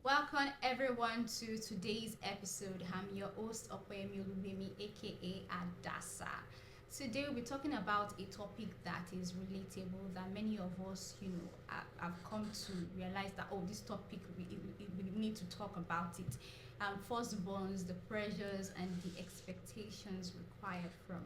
Welcome everyone to today's episode. I'm your host Okoyemi Olubemi, aka Hadassah. Today we'll be talking about a topic that is relatable that many of us, have come to realize that this topic we need to talk about it. Firstborns, the pressures and the expectations required from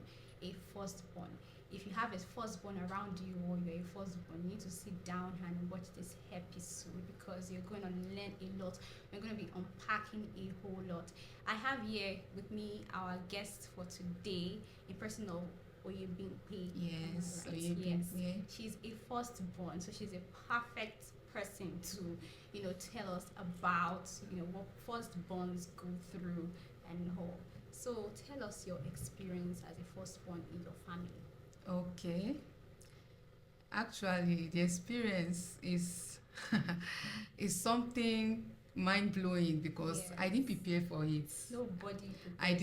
a firstborn. If you have a firstborn around you or you're a firstborn, you need to sit down and watch this episode because you're going to learn a lot. We're going to be unpacking a whole lot. I have here with me our guest for today, a person of Oyebimpe. Yes, Right, Oyebimpe. yes. She's a firstborn, so she's a perfect person to, tell us about, what firstborns go through and all. So tell us your experience as a firstborn in your family. Okay. Actually, the experience is is something mind blowing because I didn't Yes. prepare for it. Nobody I prepares.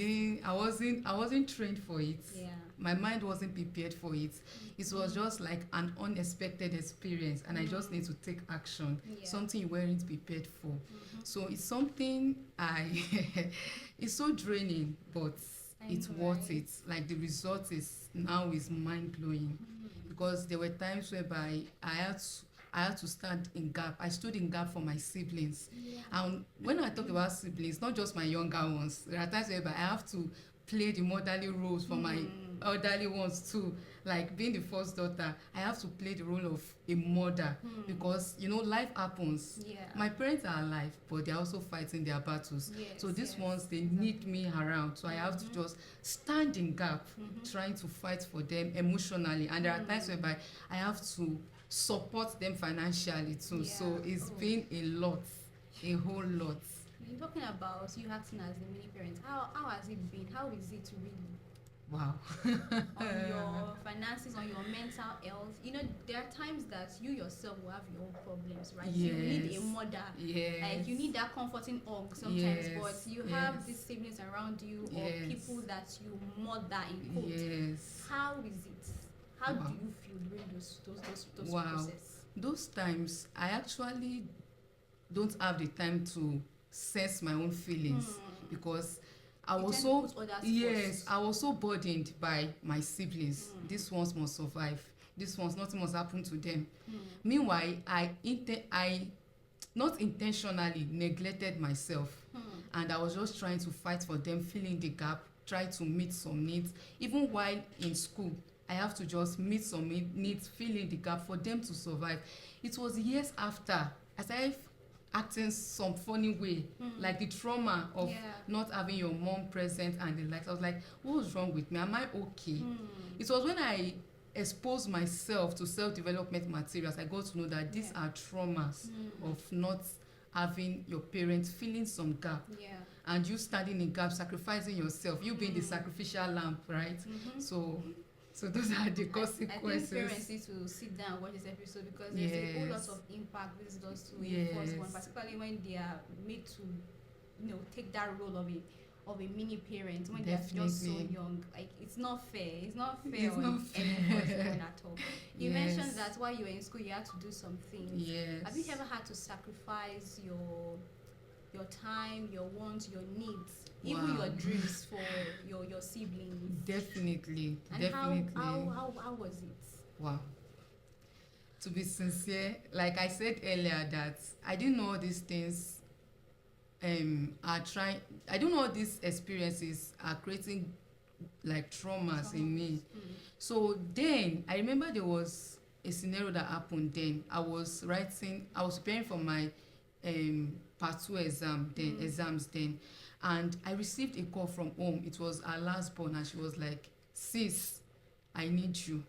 didn't. I wasn't trained for it. Yeah. My mind wasn't prepared for it. It was just like an unexpected experience, and I just need to take action. Yeah. Something you weren't prepared for. Mhm. So it's something I. It's so draining, but I it's know, worth right? it. Like the result is mind blowing Mhm. because there were times whereby I had to stand in gap. I stood in gap for my siblings. Yeah. And when I talk about siblings, not just my younger ones, there are times whereby I have to play the motherly roles for my elderly ones too. Like being the first daughter, I have to play the role of a mother because life happens. Yeah. My parents are alive, but they're also fighting their battles. Yes, So these yes, ones, they exactly. need me around. So I have to Mhm. just stand in gap, Mhm. trying to fight for them emotionally. And there are times whereby I have to support them financially too. So Yeah. it's Oh. been a lot, a whole lot. You're talking about you acting as the mini parent. How has it been? How is it really Wow. on your finances, on your mental health? There are times that you yourself will have your own problems, right? You need a Yes. mother. Yes. Like you need that comforting hug sometimes, Yes, but you have yes. these siblings around you or Yes. people that you mother in quote. Yes. How is it? How Wow. do you feel during those Wow. process? Those times, I actually don't have the time to sense my own feelings because I You was tend so to put others yes, first. I was so burdened by my siblings. These ones must survive. These ones, nothing must happen to them. Meanwhile, I not intentionally neglected myself, and I was just trying to fight for them, filling the gap, try to meet some needs. Even while in school, I have to just meet some needs, fill in the gap for them to survive. It was years after I started acting some funny way, like the trauma of Yeah. not having your mom present and the likes. I was like, what's wrong with me? Am I okay? It was when I exposed myself to self-development materials, I got to know that these Yeah. are traumas of not having your parents, filling some gap, Yeah. and you standing in gap, sacrificing yourself, you being the sacrificial lamb, right? Mhm. So those are the I think consequences. parents need to sit down and watch this episode because there's a whole lot Yes. of impact this does to a Yes. firstborn, particularly when they are made to, take that role of a mini parent when they are just so Definitely. young. Like it's not fair. It's not fair It's on not any fair. firstborn at all. You Yes. mentioned that while you were in school, you had to do some things. Yes. Have you ever had to sacrifice your time, your wants, your needs, even Wow. your dreams for your siblings? Definitely. And Definitely. how was it? Wow. To be sincere, like I said earlier, that I didn't know these things are trying. I don't know these experiences are creating like traumas in me. So then I remember there was a scenario that happened. Then I was preparing for my part 2 exams then, and I received a call from home. It was our last born, and she was like, sis, I need you.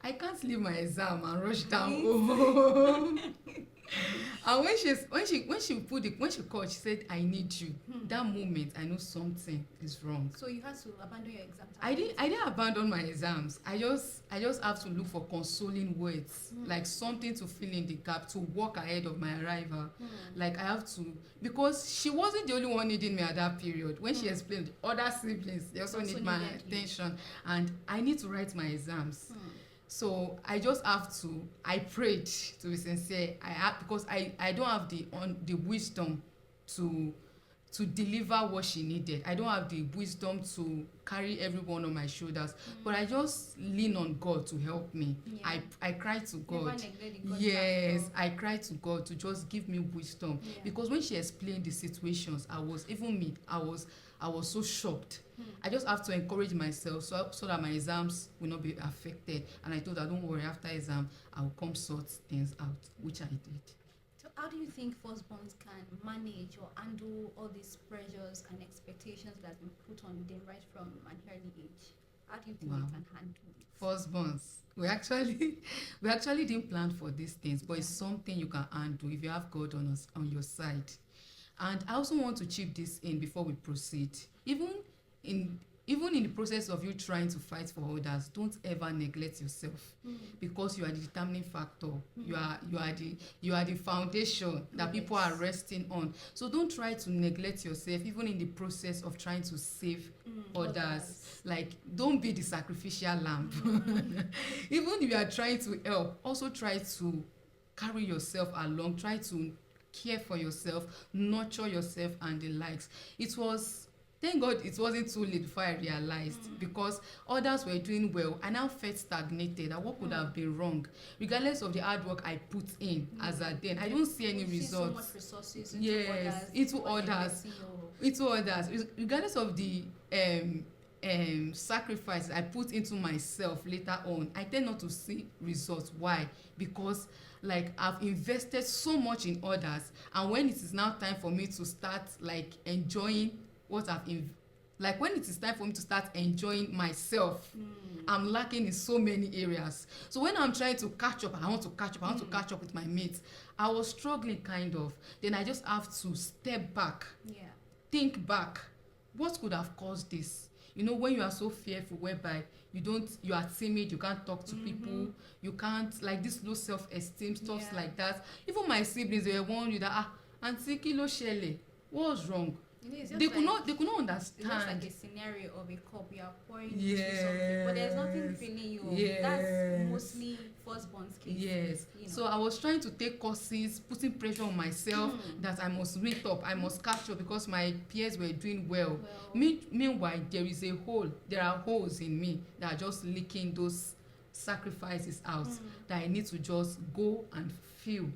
I can't leave my exam and rush down home. And when she called, she said, I need you. That moment, I know something is wrong. So you had to abandon your exam I didn't abandon my exams. I just have to look for consoling words, like something to fill in the gap, to walk ahead of my arrival. Like I have to, because she wasn't the only one needing me at that period. When she explained, other siblings, they also need my needed you. attention, and I need to write my exams. So I just have to, I prayed, to be sincere. I have, because I don't have the wisdom to deliver what she needed. I don't have the wisdom to carry everyone on my shoulders, but I just lean on God to help me. Yeah. I cry to God. Never neglect the God Yes, factor. I cry to God to just give me wisdom, Yeah. because when she explained the situations, I was, even me, I was so shocked. Hmm. I just have to encourage myself so that my exams will not be affected. And I told her, don't worry, after exam I will come sort things out, which I did. So how do you think firstborns can manage or handle all these pressures and expectations that have been put on them right from an early age? How do you think Wow. they can handle it? Firstborns, we actually we actually didn't plan for these things, but it's something you can handle if you have God on your side. And I also want to chip this in before we proceed. In even in the process of you trying to fight for others, don't ever neglect yourself, because you are the determining factor. You are the foundation that people are Yes. resting on. So don't try to neglect yourself even in the process of trying to save others. Like, don't be the sacrificial lamb. Even if you are trying to help, also try to carry yourself along, try to care for yourself, nurture yourself and the likes. It was, thank God it wasn't too late before I realized, because others were doing well. I now felt stagnated, that what could have been wrong, regardless of the hard work I put in as at then. I don't see any We've seen so much results. resources into Yes, others. into people others. neglecting your- Into others, regardless of the sacrifice I put into myself later on, I tend not to see results. Why? Because, like, I've invested so much in others, and when it is now time for me to start, like, enjoying what like, when it is time for me to start enjoying myself, I'm lacking in so many areas. So when I'm trying to catch up, I want to catch up with my mates, I was struggling kind of. Then I just have to step back, Yeah. think back. What could have caused this? You know, when you are so fearful, whereby you are timid, you can't talk to people, you can't, like, this low self-esteem, stuff Yeah. like that. Even my siblings, they were warning you that, auntie, kilo shele, what's wrong? You know, it's just They like, could not it's just understand. like a scenario of a cup you are pouring into something, but there's nothing filling you up. Yes. That's mostly firstborn's case. Yes. You know. So I was trying to take courses, putting pressure on myself that I must meet up, I must catch up, because my peers were doing well. Meanwhile, there are holes in me that are just leaking those sacrifices out, that I need to just go and feel.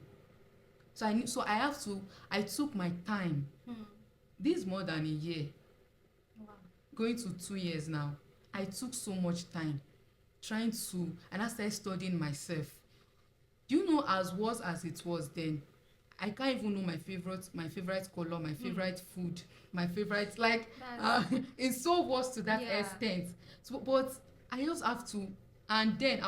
So I took my time. This is more than a year, Wow. going to 2 years now. I took so much time and I started studying myself. Do you know, as was as it was then, I can't even know my favorite color, my favorite food, my favorite, like, it's so worse to that Yeah. extent. So, but I just have to. And then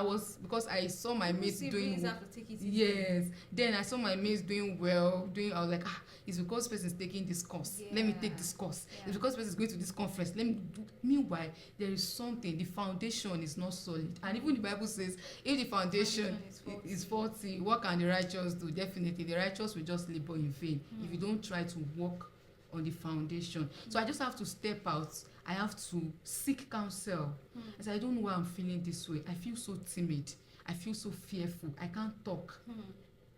because I saw my mates doing, have to take it easy. yes, then I saw my mates doing well, I was like, it's because person is taking this course, let me take this course. Yeah. It's because person is going to this conference, let me do. Meanwhile, there is something, the foundation is not solid. And even the Bible says, if the foundation is faulty, what can the righteous do? Definitely the righteous will just labor in vain if you don't try to work on the foundation. So I just have to step out. I have to seek counsel. I said, I don't know why I'm feeling this way. I feel so timid. I feel so fearful. I can't talk.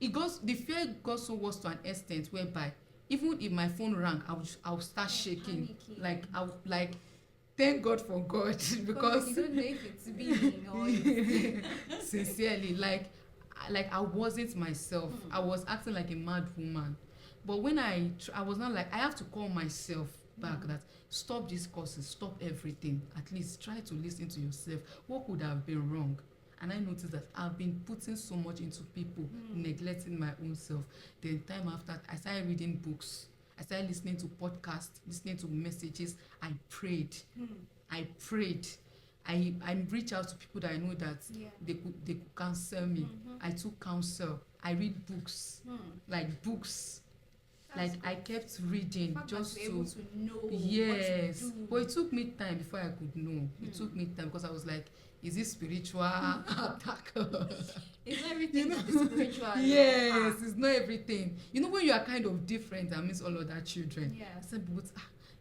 The fear got so worse to an extent whereby even if my phone rang, I'll start shaking. Panicking. Like, thank God for God, because you don't know if it's being or it's sincerely, like I wasn't myself. I was acting like a mad woman. But when I was not, like, I have to call myself back, that stop these courses, stop everything. At least try to listen to yourself. What could have been wrong? And I noticed that I've been putting so much into people, neglecting my own self. Then time after, I started reading books. I started listening to podcasts, listening to messages. I prayed. I reached out to people that I know that they could counsel me. I took counsel. I read books, like books. Like, I kept reading just to able to know yes. what to do. But it took me time before I could know. It took me time, because I was like, is this spiritual attack? It's not everything that is spiritual. Yes, it's not everything. You know, when you are kind of different amidst all other children. Yeah. I said, but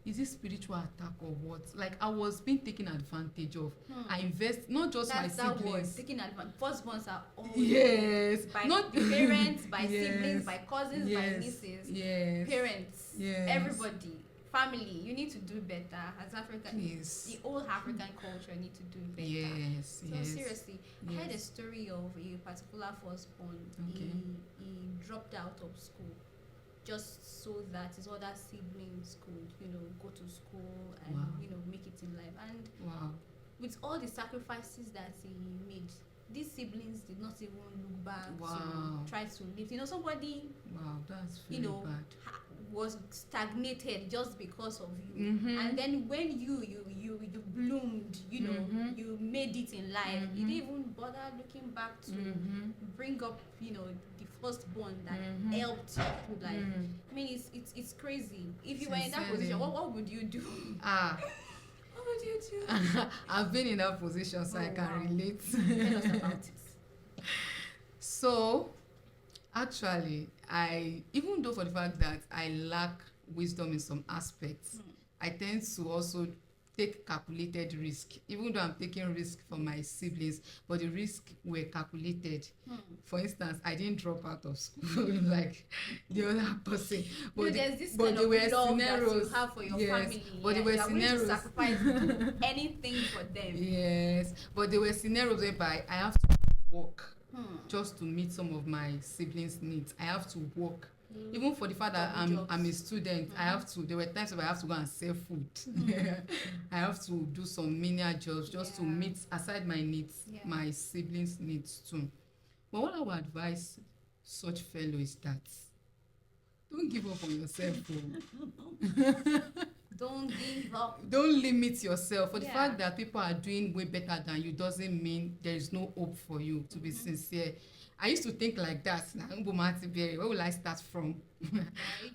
is this spiritual attack or what? Like I was being taken advantage of. I Hmm. invest not just my That's that word, siblings. taking advantage. Firstborns are always Yes, by not the parents, by siblings, yes, by cousins, by yes, nieces, yes, parents, yes. everybody, family. You need to do better as African. Please. The whole African culture need to do better. Yes, So yes, seriously, I heard a yes. story of a particular firstborn. Okay. He dropped out of school just so that his other siblings could, go to school and Wow. make it in life. And Wow. with all the sacrifices that he made, these siblings did not even look back Wow. to try to lift. Somebody Wow, that's very bad. was stagnated just because of you. Mm-hmm. And then when you bloomed, Mhm. you made it in life. You Mhm. didn't even bother looking back to Mm-hmm. bring up, the firstborn that Mhm. helped you through life. Mm. I mean, it's crazy. If you were in that Sincerely. position, what would you do? Ah, What would you do? I've been in that position, so I Oh, can wow. relate. Tell us about it. So, actually, even though for the fact that I lack wisdom in some aspects, I tend to also take calculated risk, even though I'm taking risk for my siblings, but the risk were calculated. For instance, I didn't drop out of school like the other person, but There's this but kind there of were love scenarios. that you have for your Yes, family. but there were You are willing to scenarios. sacrifice anything for them. Yes, but there were scenarios whereby I have to work just to meet some of my siblings' needs. I have to work. Even for the fact that I'm a student, I have to. There were times where I have to go and sell food. I have to do some menial jobs just to meet, aside my needs, my siblings' needs too. But what I would advise such fellow is that don't give up on yourself. Don't give up. Don't limit yourself. For the Yeah. fact that people are doing way better than you doesn't mean there is no hope for you, to be sincere. I used to think like that. Where will I start from? Right?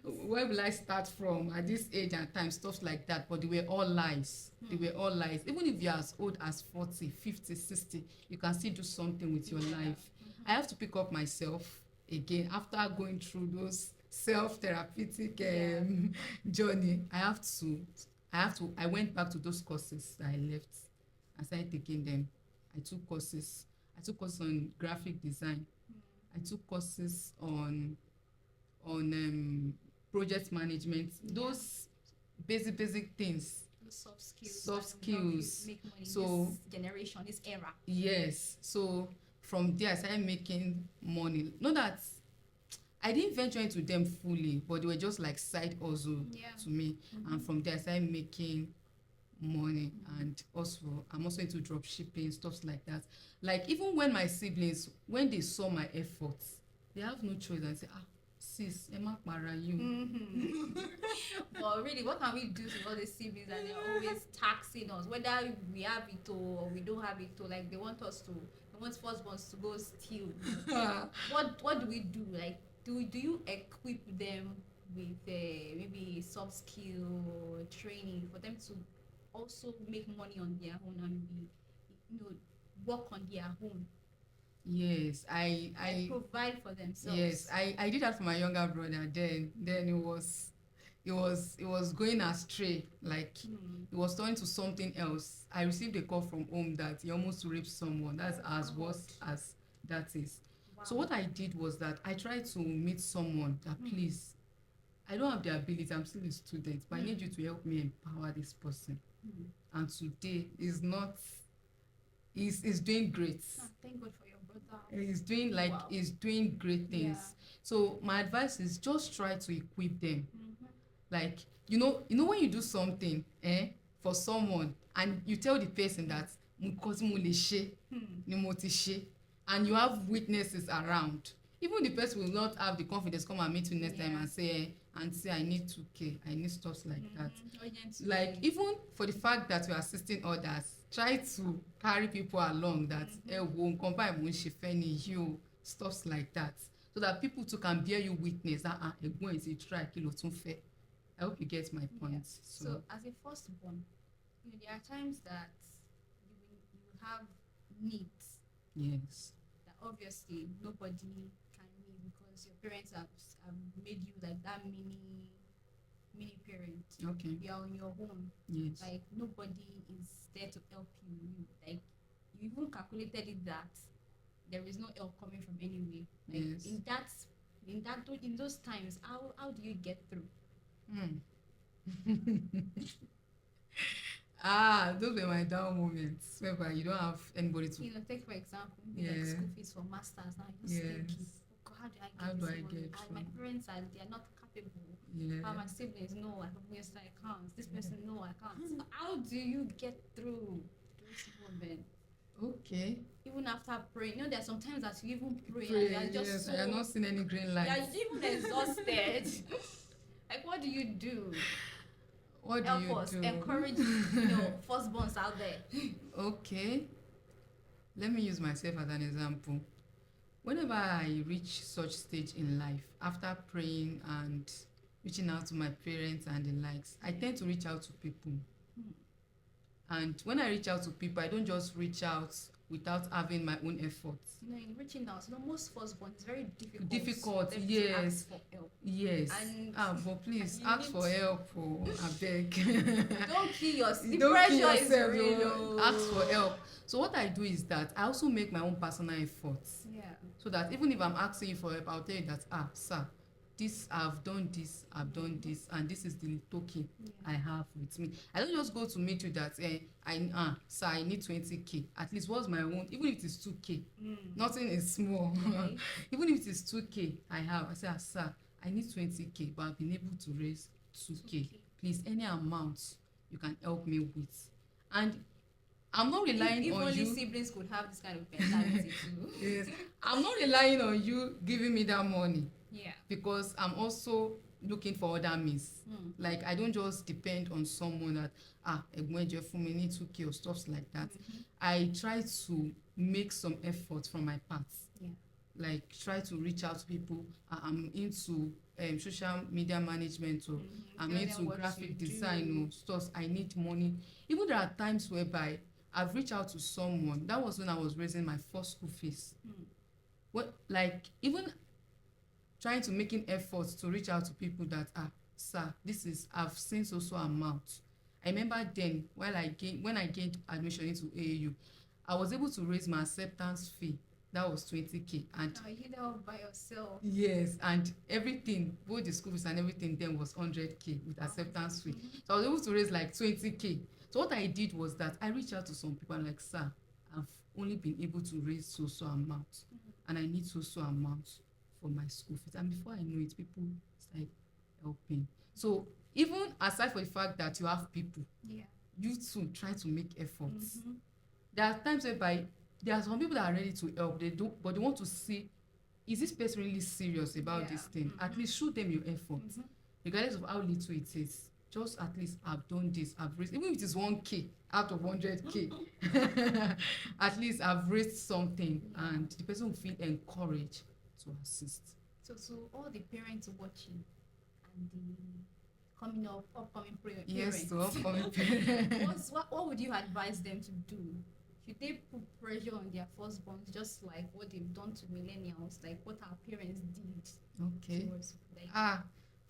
Where will I start from at this age and time? Stuff like that. But they were all lies. They were all lies. Even if you're as old as 40, 50, 60, you can still do something with your life. I have to pick up myself again after going through those self-therapeutic journey. I went back to those courses that I left. I started taking them. I took courses on graphic design. I took courses on project management. Those basic things. Soft skills. Soft that will help you skills. make money So in this generation, this era. yes. So from there I started making money. Not that I didn't venture into them fully, but they were just like side hustle to me. And from there I started making money. And also I'm also into drop shipping, stuff like that. Like even when my siblings, when they saw my efforts, they have no choice and say, sis, Emma para you. But really, what can we do to all these siblings that they're always taxing us, whether we have it or we don't have it, or like they want firstborns to go steal. What do we do? Like, do you equip them with maybe soft skill or training for them to also make money on their own and be, work on their own? Yes, I provide for themselves. Yes, I did that for my younger brother. Then it was going astray. Like it was turning to something else. I received a call from home that he almost raped someone. That's as worse as that is. Wow. So what I did was that I tried to meet someone that please, I don't have the ability. I'm still a student, but I need you to help me empower this person. And today is not. He's doing great. Thank God for your brother. He's doing great things. So my advice is just try to equip them. Like you know when you do something for someone and you tell the person that and you have witnesses around, even the person will not have the confidence come and meet you next time and say I need 2K, I need stuff like that. Like even for the fact that you're assisting others, try to carry people along that stuff like that, so that people too can bear you witness that I hope you get my point. So as a firstborn, there are times that you have needs. Yes. That obviously nobody can meet because your parents have made you like that mini parent. Okay. you're on your own. Yes. Like nobody is there to help you. Like you even calculated it that there is no help coming from anywhere. Like Yes. in those times, how do you get through? Hmm. Those were my down moments whereby you don't have anybody to. Take for example, maybe like Yeah. school fees for masters. Now you're just thinking, Yes. oh God, How how do do I I get this get money? And through? my parents they are not capable. Yeah. My siblings, no, obviously I can't. This person, no, I can't. So how do you get through those moments? Okay. Even after praying, there are sometimes that you even pray Pray. and you are just Yes. so I have not seen any green you are lights. even exhausted. Like what do you do? What do Help you us, do? encourage firstborns out there. Okay. Let me use myself as an example. Whenever I reach such stage in life, after praying and reaching out to my parents and the likes, I tend to reach out to people. And when I reach out to people, I don't just reach out without having my own efforts. In reaching out, most firstborn is very difficult. Difficult, for them yes. to ask for help. Yes. And but please you ask need for help. I beg. Don't kill yourself. The Don't pressure kill is yourself. real. Ask for help. So what I do is that I also make my own personal efforts. Yeah. So that even if I'm asking you for help, I'll tell you that, sir, I've done this, and this is the token I have with me. I don't just go to meet you that, sir, I need 20K. At least what's my own, even if it is 2K, nothing is small. Okay. Even if it is 2K, I say, sir, I need 20K, but I've been able to raise 2K. Please, any amount you can help me with. And I'm not relying if on only you. Siblings could have this kind of mentality too. Yes. I'm not relying on you giving me that money. Yeah. Because I'm also looking for other means. Like I don't just depend on someone that ẹ̀gbọ́n ẹ̀jẹ̀ fún mi ní 2K or stuff like that. I try to make some effort from my part. Yeah. Like try to reach out to people. I'm into social media management, or I'm into graphic design or stuff. I need money. Even there are times whereby I've reached out to someone. That was when I was raising my first school fees. Even trying to making efforts to reach out to people that sir, I've seen so amount. I remember then when I gained admission into AAU, I was able to raise my acceptance fee. That was 20K. And you did that all by yourself. Yes, and everything, both the school fees and everything then was 100K with acceptance fee. So I was able to raise like 20K. So what I did was that I reached out to some people and like, sir, I've only been able to raise so amount, and I need so amount for my school fees. And before I know it, people start helping. So even aside for the fact that you have people, you too try to make efforts. There are times whereby there are some people that are ready to help, but they want to see, is this person really serious about this thing? At least show them your effort, regardless of how little it is. Just at least I've done this, I've raised, even if it is 1K out of 100K, at least I've raised something, and the person will feel encouraged to assist. So all the parents watching and the upcoming parents. Yes, to upcoming parents. What would you advise them to do? Should they put pressure on their firstborns, just like what they've done to millennials, like what our parents did? Okay.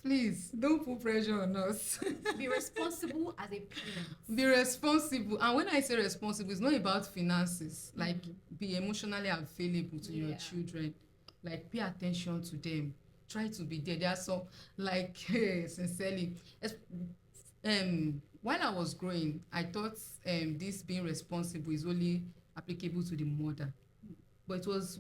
Please don't put pressure on us. Be responsible as a parent. Be responsible. And when I say responsible, it's not about finances. Like be emotionally available to your children. Like pay attention to them. Try to be there. There are some, like, sincerely, while I was growing, I thought this being responsible is only applicable to the mother. But it was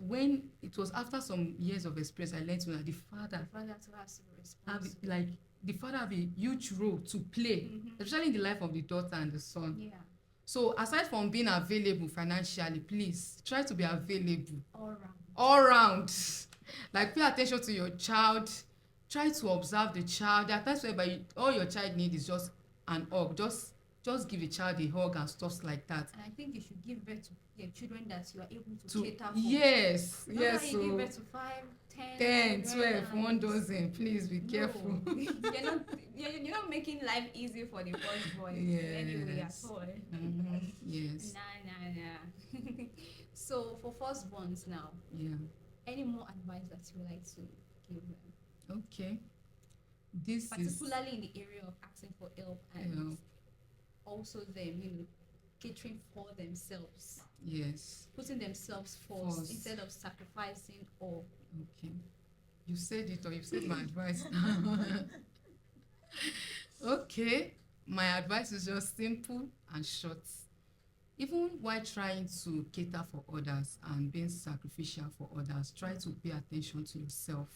after some years of experience I learned to know that the father has to be responsible. The father have a huge role to play, especially in the life of the daughter and the son. Yeah. So aside from being available financially, please try to be available all round. Like pay attention to your child. Try to observe the child. There are times whereby all your child needs is just an hug. Just give a child a hug and stuff like that. And I think you should give birth to your children that you are able to cater for. Yes. So you give birth to 5, 10, 12, 1 dozen. Please be careful. You're not making life easy for the firstborn anyway at all. Yes. Nah. So for firstborns now. Yeah. Any more advice that you would like to give them? Okay. this is particularly in the area of asking for help and uh, also them, catering for themselves, yes, putting themselves first first. instead of sacrificing all. Okay, you said it, or you said my advice. Okay, my advice is just simple and short. Even while trying to cater for others and being sacrificial for others, try to pay attention to yourself.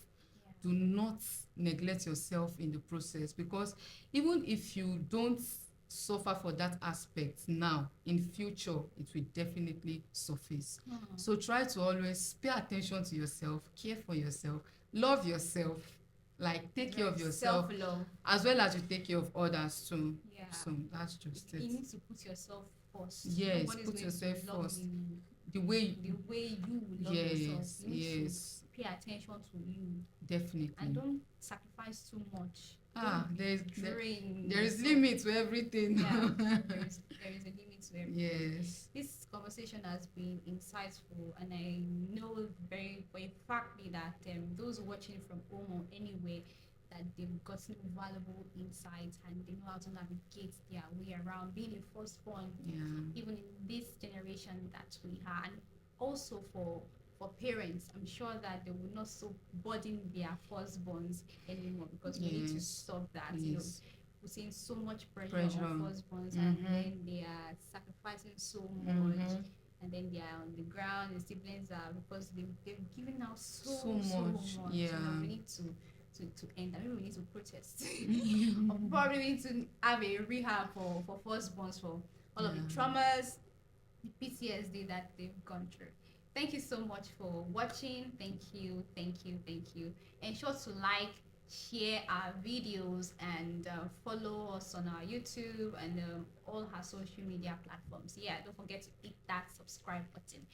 Do not neglect yourself in the process, because even if you don't suffer for that aspect now, in future it will definitely surface. So try to always pay attention to yourself, care for yourself, love yourself, like take care of yourself Self-love. as well as you take care of others too. Yeah. So that's just it. You need to put yourself first. Yes, Nobody's put going yourself to love first. you The way, the way you love yourself. yes, You need yes, to pay attention to you definitely. and don't sacrifice too much. There's Drain there is yourself. limit to everything. Yeah, there is a limit to everything. Yes. This conversation has been insightful, and I know very factly that those watching from home or anywhere, that they've gotten valuable insights and they know how to navigate their way around being a firstborn, Yeah. even in this generation that we are, and also for parents. I'm sure that they will not so burden their firstborns anymore, because we need to Yes. stop that. Yes. We're seeing so much pressure Pressure. on firstborns, and Mhm. then they are sacrificing so much, Mhm. and then they are on the ground. The siblings are, because they've given out so So much, yeah. Now we need to end. I mean, we need to protest. Or probably we need to have a rehab for firstborns, for all of the Yeah. traumas, the PTSD that they've gone through. Thank you so much for watching. Thank you, thank you, thank you. Ensure to like, share our videos, and follow us on our YouTube and all our social media platforms. Yeah, don't forget to hit that subscribe button.